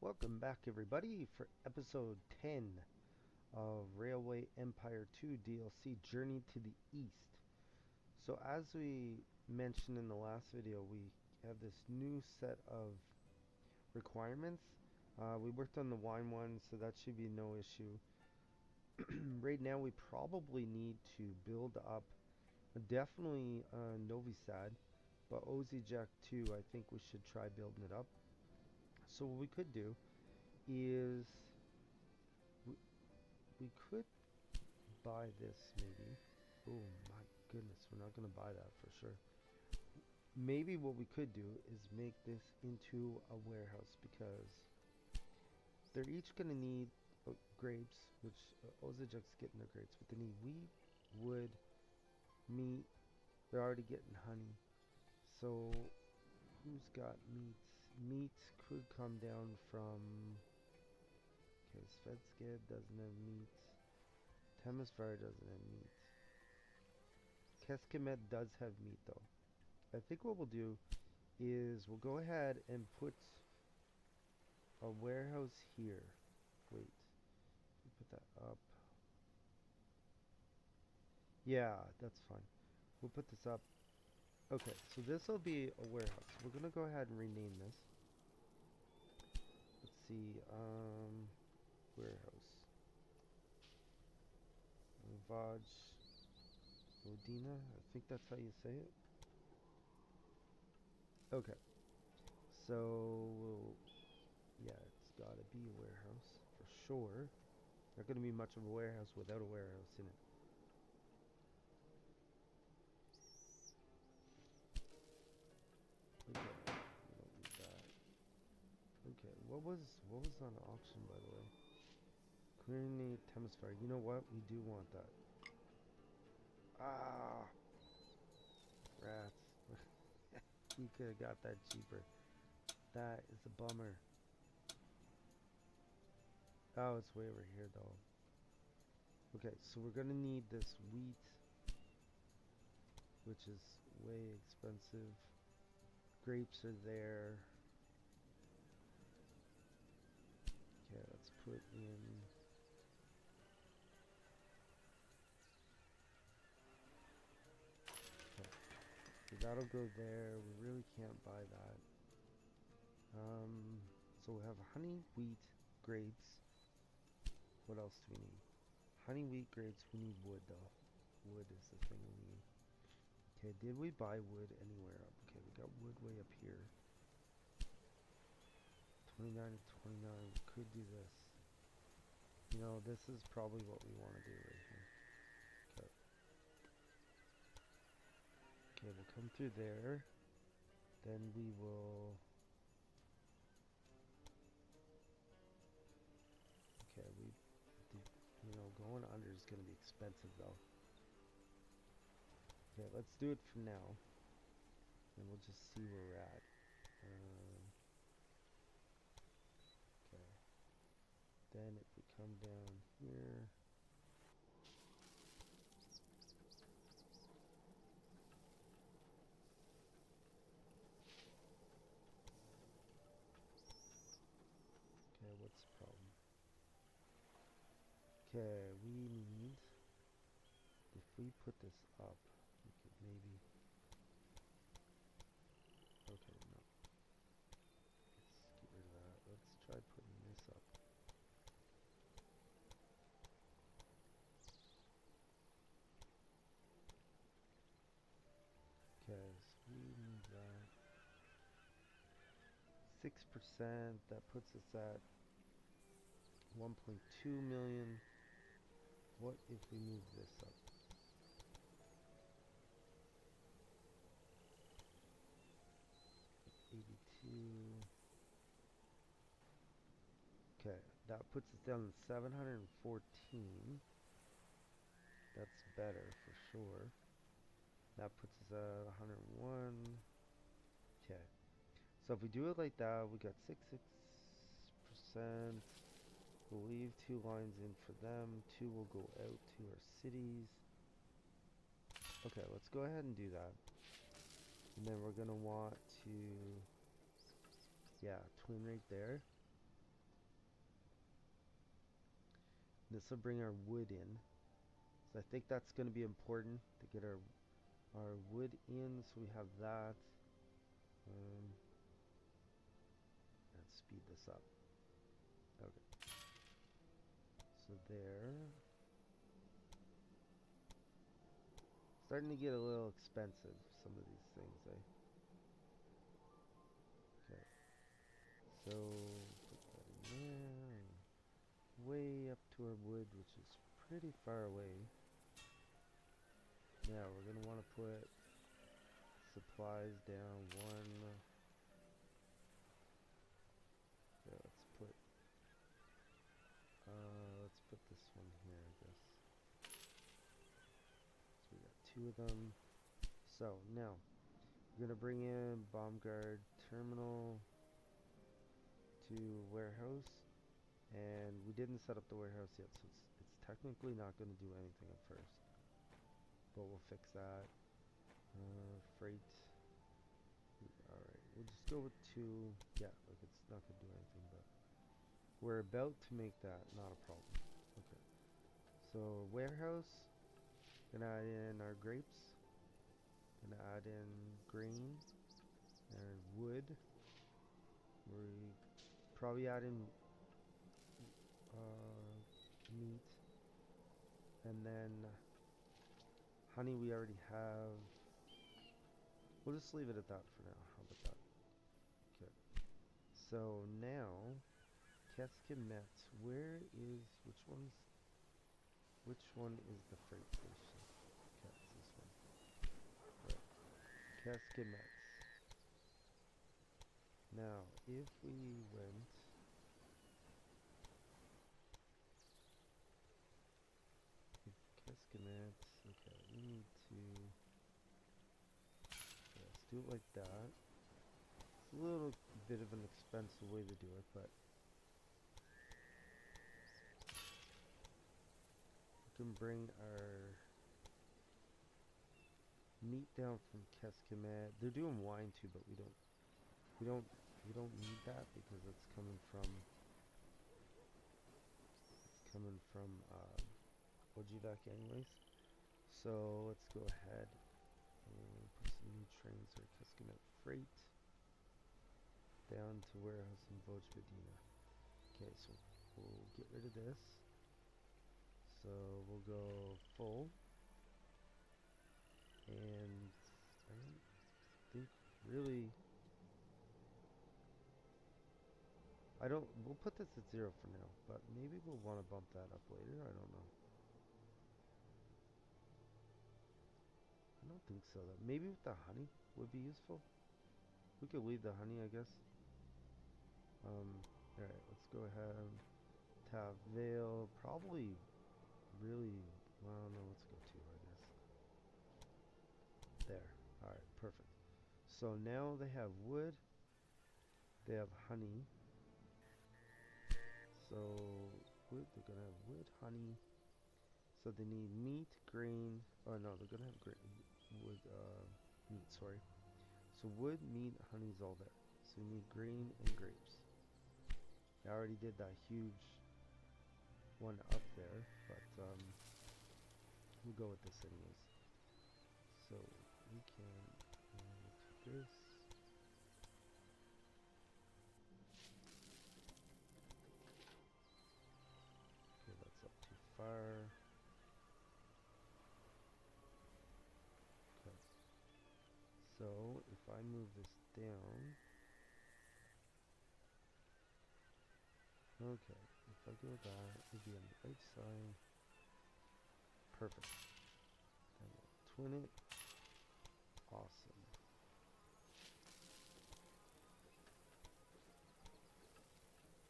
Welcome back, everybody, for episode 10 of Railway Empire 2 DLC Journey to the East. So, as we mentioned in the last video, we have this new set of requirements. We worked on the wine one, so that should be no issue. Right now, we probably need to build up definitely Novi Sad, but Jack 2, I think we should try building it up. So, what we could do is we could buy this maybe. Oh my goodness, we're not going to buy that for sure. Maybe what we could do is make this into a warehouse because they're each going to need grapes, which Ozajak's getting their grapes, but they need wheat, wood, meat. They're already getting honey. So who's got meats? Meats could come down from. Okay, Svetsked doesn't have meat. Temesvar doesn't have meat. Keskimet does have meat though. I think what we'll do is we'll go ahead and put a warehouse here. Wait, put that up. Yeah, that's fine. We'll put this up. Okay, so this will be a warehouse. We're gonna go ahead and rename this. Let's see, warehouse. Vojvodina, I think that's how you say it. Okay, so yeah, it's gotta be a warehouse for sure. Not gonna be much of a warehouse without a warehouse in it. Okay, we don't need that. Okay, what was on auction by the way? Clearing Hemisphere. You know what? We do want that. Ah, rats. We could have got that cheaper. That is a bummer. Oh, it's way over here though. Okay, so we're gonna need this wheat, which is way expensive. Grapes are there. Okay, let's put in. Okay, so that'll go there. We really can't buy that. So we have honey, wheat, grapes. What else do we need? Honey, wheat, grapes. We need wood though. Wood is the thing we need. Okay, did we buy wood anywhere up? Okay, we got wood way up here. 29 to 29. We could do this. You know, this is probably what we want to do right here. Okay. Okay, we'll come through there. Then we will. Okay, you know, going under is going to be expensive though. Okay, let's do it for now. And we'll just see where we're at. Okay. Then if we come down here. Okay, what's the problem? Okay, we need, if we put this up, we could maybe, okay, no. Let's get rid of that. Let's try putting this up. Okay, so we need that. 6%, that puts us at 1.2 million. What if we move this up? 82. Okay, that puts us down to 714. That's better for sure. That puts us at 101. Okay. So if we do it like that, we got 6%. We'll leave 2 lines in for them. 2 will go out to our cities. Okay, let's go ahead and do that. And then we're going to want to, yeah, twin right there. This will bring our wood in. So I think that's going to be important to get our wood in, so we have that. Let's speed this up. Okay. So there. Starting to get a little expensive, some of these things, eh? Okay. So, put that in there. Way up to our wood, which is pretty far away. Now, we're going to want to put supplies down one. Okay, let's put this one here, I guess. So we got two of them. So now we're gonna bring in bomb guard terminal to warehouse, and we didn't set up the warehouse yet, so it's technically not gonna do anything at first, but we'll fix that. Freight. All right, we'll just go with two. Yeah, like it's not gonna do anything, but we're about to make that not a problem. Okay. So warehouse, gonna add in our grapes, gonna add in grain and wood. We probably add in meat, and then honey we already have. We'll just leave it at that for now. How about that? Okay. So now, Keskemet, which one is the freight station? Okay, it's this one. Right. Keskemet. Now, if we went Keskemet, okay, we need to, okay, let's do it like that. It's a little bit of an expensive way to do it, but we can bring our meat down from Keskemet. They're doing wine too, but we don't need that because it's coming from Vojvodina anyways. So let's go ahead and put some new trains or Keskemet freight down to warehouse in Vojvodina. Okay, so we'll get rid of this. So we'll go full, and I don't think really. We'll put this at 0 for now, but maybe we'll want to bump that up later. I don't know. I don't think so though. Maybe with the honey would be useful. We could leave the honey, I guess. Alright, let's go ahead. Tab Veil, probably really, well, no, let's go 2, I guess. There. Alright, perfect. So now they have wood, they have honey. So, wood, they're gonna have wood, honey. So they need meat, grain, oh no, they're gonna have wood, meat, sorry. So wood, meat, honey's all there. So you need grain and grapes. I already did that huge one up there, but we'll go with this anyways. So we can take this. Okay, that's up too far. Okay. So if I move this down, okay, if I go that, it'll be on the right side. Perfect. And we'll twin it. Awesome.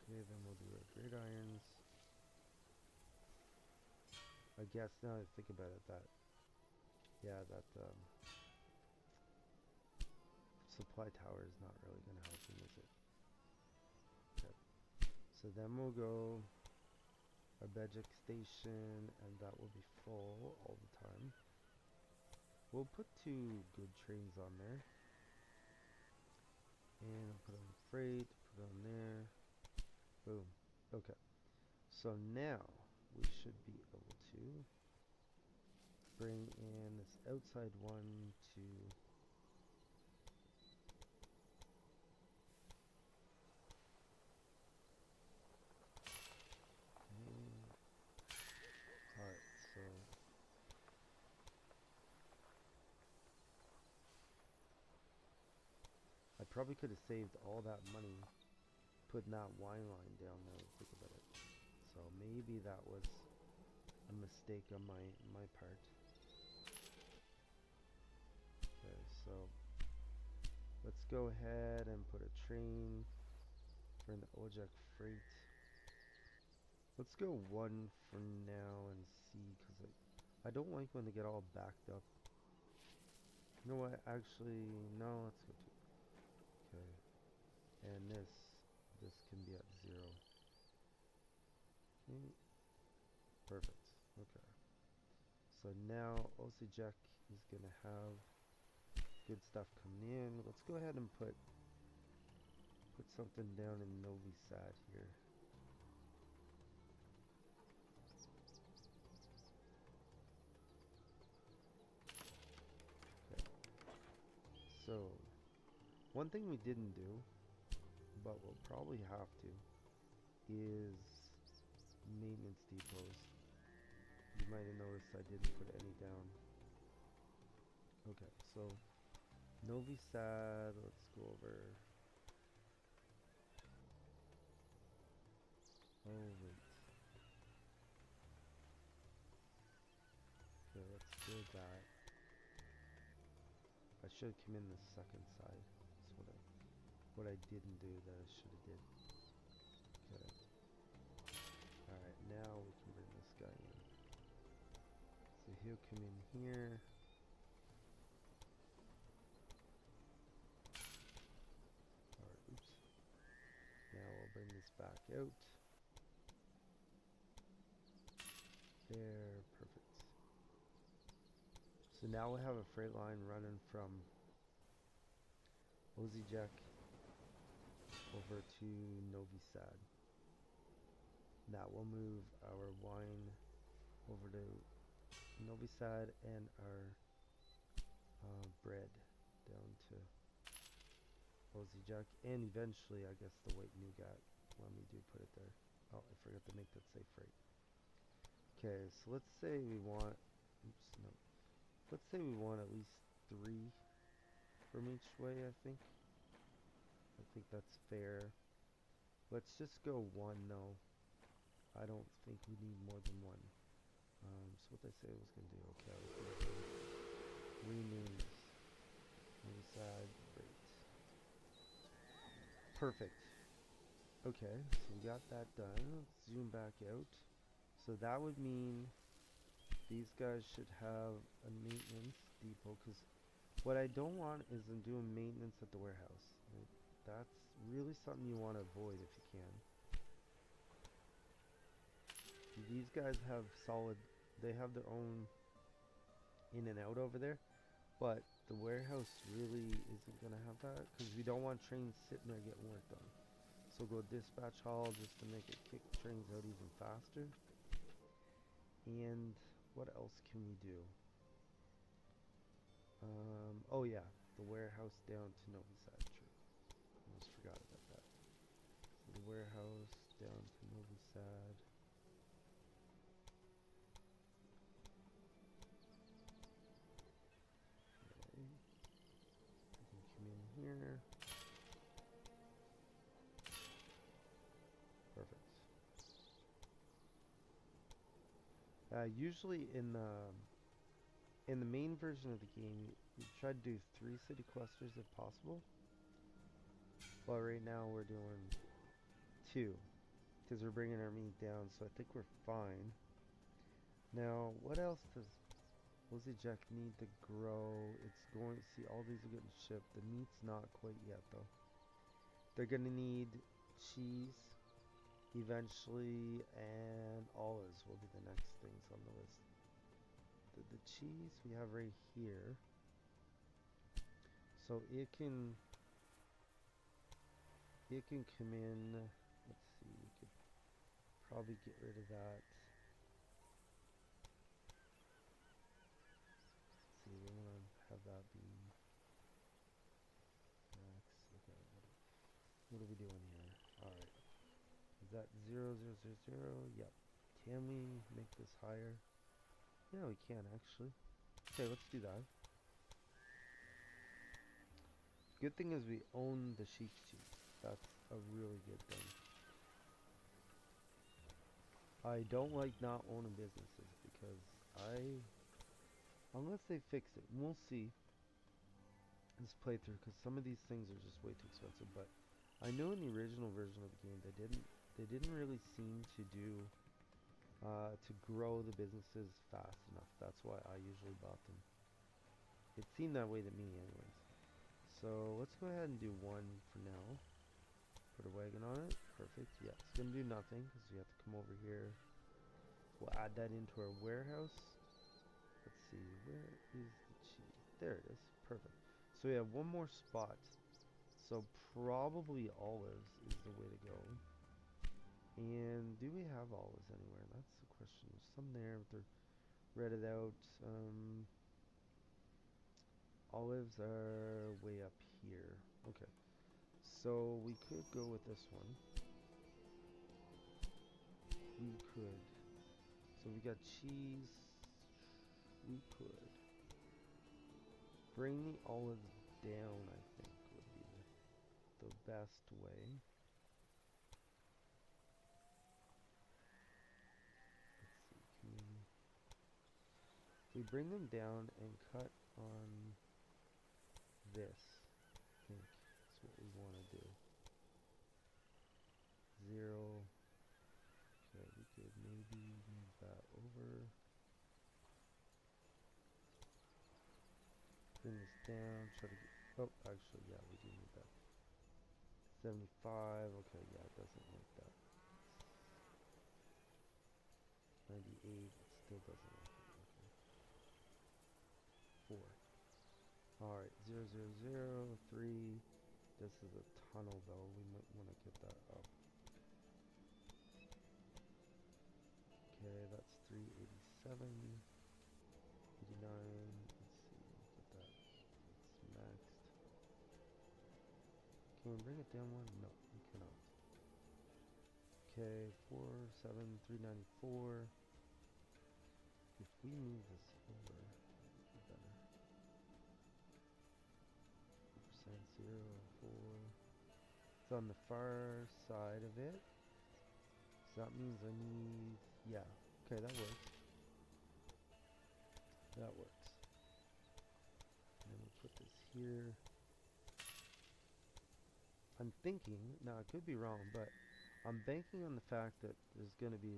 Okay, then we'll do our gridirons. I guess now that I think about it, that supply tower is not really going to help him, is it? Okay. So then we'll go our Bejik station, and that will be full all the time. We'll put 2 good trains on there. And I'll put on freight, put it on there. Boom. Okay. So now, we should be able to bring in this outside one to alright, so I probably could have saved all that money putting that wine line down there. Think about it. So maybe that was a mistake on my part. Okay, so let's go ahead and put a train for an Ojek freight. Let's go one for now and see, because I don't like when they get all backed up. You know what? Actually, no, let's go to. Okay. And this can be at 0. Okay. Perfect. Okay. So now Osijek is gonna have good stuff coming in. Let's go ahead and put something down in Novi Sad here. Okay. So one thing we didn't do, but we'll probably have to, is maintenance depots. You might have noticed I didn't put any down. Okay, so Novi Sad, let's go over. Oh wait. Okay, let's do that. I should have come in the second side. That's what I didn't do that I should have did. Okay. Alright, now we can bring this guy in. So he'll come in here. Alright, oops. Now we'll bring this back out. There, perfect. So now we have a freight line running from Osijek over to Novi Sad. That will move our wine over to Novi Sad and our bread down to Osijek, and eventually I guess the White Nougat when we do put it there. Oh, I forgot to make that say freight. Okay, so let's say we want, oops, no. Let's say we want at least 3 from each way, I think. I think that's fair. Let's just go 1 though. I don't think we need more than 1. So what I say I was going to do, okay, I was going to rename this. Novi Sad, great. Perfect. Okay, so we got that done. Let's zoom back out. So that would mean these guys should have a maintenance depot, because what I don't want is them doing maintenance at the warehouse. Right? That's really something you want to avoid if you can. These guys have solid, they have their own in and out over there, but the warehouse really isn't going to have that, because we don't want trains sitting there getting work done. So go dispatch hall just to make it kick trains out even faster. And what else can we do? Oh yeah, the warehouse down to Novi Sad. True. Almost forgot about that. So the warehouse down to Novi Sad. Okay. We can come in here. Perfect. Usually in the main version of the game, you try to do 3 city clusters if possible. But right now we're doing 2, because we're bringing our meat down, so I think we're fine. Now, what else does Osijek need to grow? It's going, see, all these are getting shipped. The meat's not quite yet though. They're gonna need cheese eventually, and olives will be the next things on the list. The cheese we have right here, so it can come in. Let's see, we could probably get rid of that. we doing here? Alright. Is that 0, 0, 0, 0? Yep. Can we make this higher? Yeah, we can actually. Okay, let's do that. Good thing is we own the sheep cheese. That's a really good thing. I don't like not owning businesses because unless they fix it, we'll see this playthrough because some of these things are just way too expensive. But I know in the original version of the game they didn't really seem to do to grow the businesses fast enough. That's why I usually bought them. It seemed that way to me, anyways. So let's go ahead and do one for now. Put a wagon on it. Perfect. Yeah, it's gonna do nothing because we have to come over here. We'll add that into our warehouse. Let's see, where is the cheese? There it is. Perfect. So we have one more spot. So probably olives is the way to go. And do we have olives anywhere? That's the question. There's some there, but they're redded out. Olives are way up here. Okay. So we could go with this one. We could. So we got cheese. We could bring the olives down, I think would be the best way. Let's see, if we bring them down and cut on this, I think that's what we want to do. 0. Okay, we could maybe move that over. Bring this down, try to get, oh, actually, yeah, we do need that. 75, okay, yeah, it doesn't like that. 98, it still doesn't like it, okay. 4. Alright, 0, 0, 0, 3. This is a tunnel though, we might want to get that up. Okay, that's 387. 89, let's see, get that. It's maxed. Can we bring it down one? No, we cannot. Okay, 4, 7, 394. If we move this over, it'd be better. 0, 4. It's on the far side of it. So that means I need, yeah. Okay, that works. That works. And then we'll put this here. I'm thinking, now I could be wrong, but I'm banking on the fact that there's going to be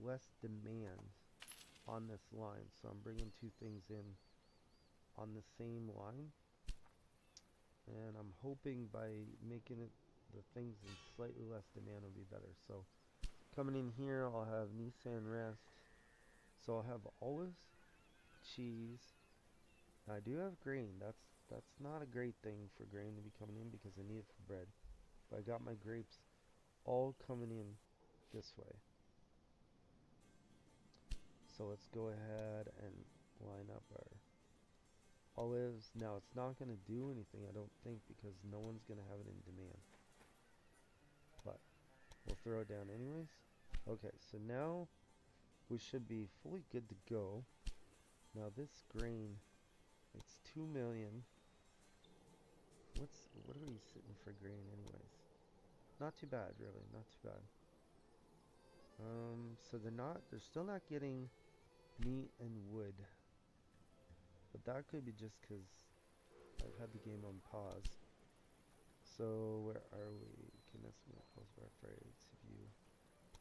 less demand on this line. So I'm bringing two things in on the same line. And I'm hoping by making it the things in slightly less demand will be better. So coming in here, I'll have Nissan Rest. So I'll have olives, cheese. Now, I do have grain. That's not a great thing for grain to be coming in because I need it for bread. But I got my grapes all coming in this way. So let's go ahead and line up our olives. Now it's not going to do anything, I don't think, because no one's going to have it in demand. But we'll throw it down anyways. Okay, so now we should be fully good to go. Now this grain, it's 2 million. What are we sitting for grain anyways? Not too bad, really, not too bad. So they're still not getting meat and wood. But that could be just because I've had the game on pause. So where are we? Can estimate cost by freight view.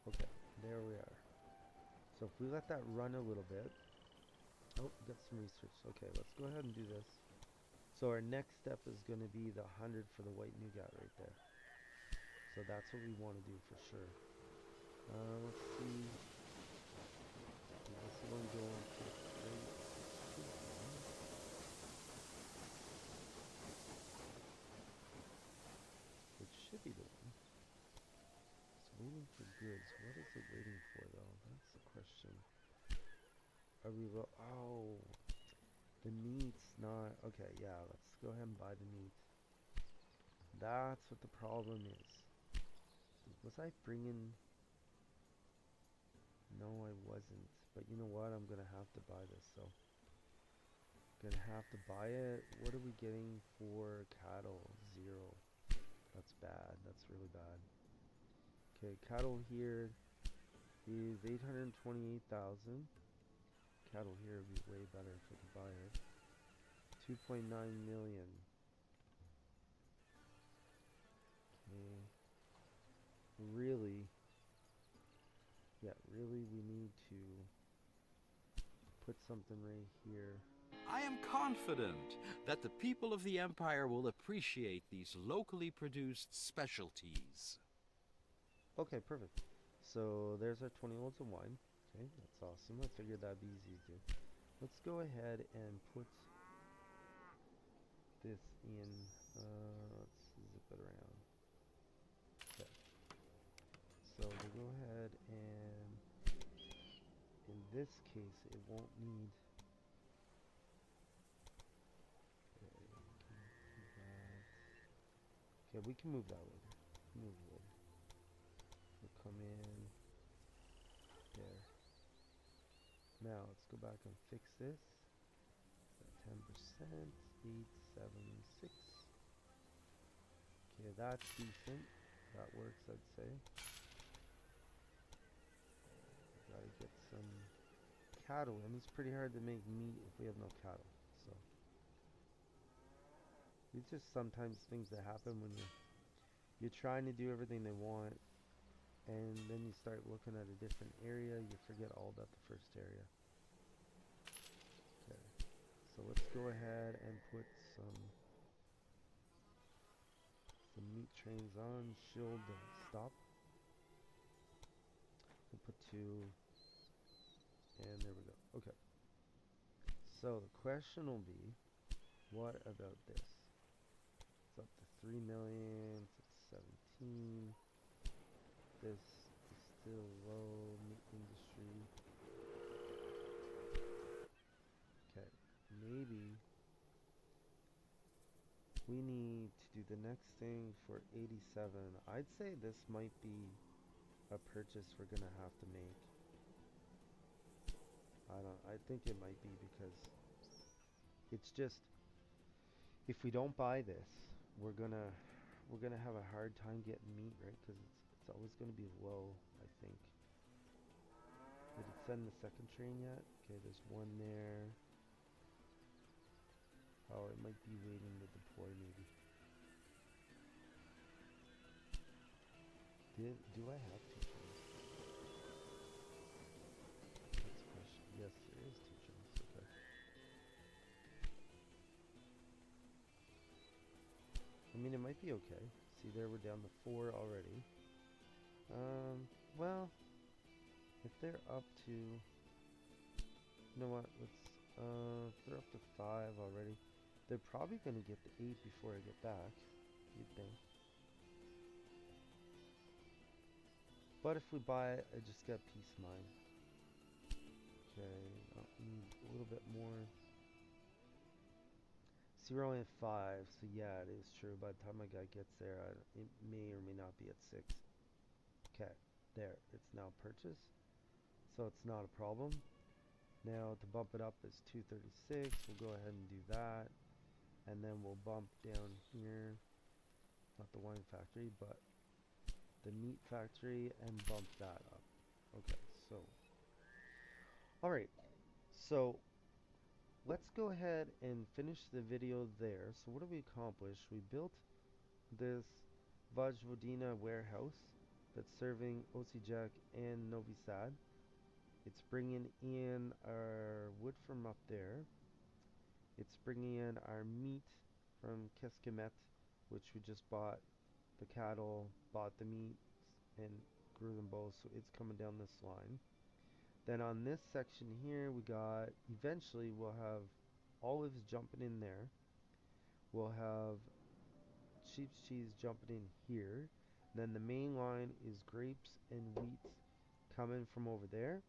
Okay, there we are. So if we let that run a little bit. Oh, we got some research. Okay, let's go ahead and do this. So our next step is going to be the 100 for the White Nougat right there. So that's what we want to do for sure. Let's see. Is this one going to straight? It should be the one. It's waiting for goods. What is it waiting for though? That's the question. Are we oh, the meat's not, okay, yeah, let's go ahead and buy the meat. That's what the problem is. Was I bringing... No, I wasn't. But you know what? I'm gonna have to buy this, so... Gonna have to buy it. What are we getting for cattle? 0. That's bad. That's really bad. Okay, cattle here is 828,000. Cattle here would be way better if I could buy it. 2.9 million. Okay. Really, yeah, really we need to put something right here. I am confident that the people of the Empire will appreciate these locally produced specialties. Okay, perfect. So there's our 20 loads of wine. Okay, that's awesome. I figured that'd be easy to do. Let's go ahead and put this in, let's zip it around. Okay. So we'll go ahead and, in this case, it won't need, okay, we can move that later. Move it later. We'll come in there. Now let's go back and fix this. 10%, 876. Okay, that's decent. That works, I'd say. Gotta get some cattle in. It's pretty hard to make meat if we have no cattle. So it's just sometimes things that happen when you're trying to do everything they want, and then you start looking at a different area, you forget all about the first area. Okay, so let's go ahead and put some meat trains on. Shield and stop. We'll put 2, and there we go. Okay, so the question will be, what about this? It's up to 3 million, it's at 17. This is still low. Meat industry. Okay, maybe we need to do the next thing for 87. I'd say this might be a purchase we're gonna have to make. I think it might be, because it's just, if we don't buy this, we're gonna have a hard time getting meat, right? Because it's always gonna be low, I think. Did it send the second train yet? Okay, there's one there. Oh, it might be waiting to deploy, maybe. Do I have 2 trains? That's a question. Yes, there is 2 trains. Okay. I mean, it might be okay. See, there we're down to 4 already. Well, if they're up to, you know what? Let's if they're up to 5 already, they're probably gonna get to 8 before I get back, you'd think. But if we buy it, I just get peace of mind. Okay, need a little bit more. See, we're only at 5, so yeah, it is true. By the time my guy gets there, it may or may not be at 6. Okay, there, it's now purchased, so it's not a problem. Now to bump it up is 236. We'll go ahead and do that, and then we'll bump down here, not the wine factory, but the meat factory, and bump that up. Okay, so alright, so let's go ahead and finish the video there. So what have we accomplished? We built this Vojvodina warehouse that's serving Osijek and Novi Sad. It's bringing in our wood from up there. It's bringing in our meat from Keskamet, which we just bought the cattle, bought the meat, and grew them both, so it's coming down this line. Then on this section here, we got, eventually we'll have olives jumping in there. We'll have sheep's cheese jumping in here. Then the main line is grapes and wheat coming from over there.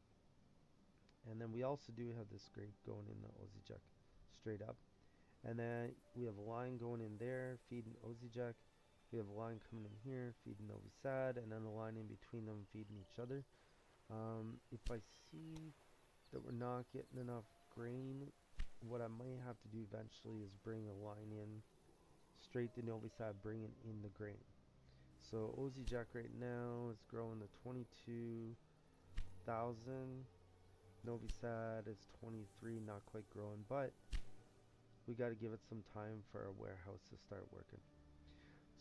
And then we also do have this grape going in the Osijek straight up. And then we have a line going in there, feeding Osijek. We have a line coming in here, feeding Novi Sad, and then a line in between them feeding each other. If I see that we're not getting enough grain, what I might have to do eventually is bring a line in straight to Novi Sad, bringing in the grain. So OZ Jack right now is growing to 22,000. Novi Sad is 23, not quite growing, but we got to give it some time for our warehouse to start working.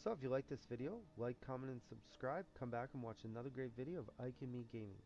So if you like this video, like, comment, and subscribe. Come back and watch another great video of Ike and Me Gaming.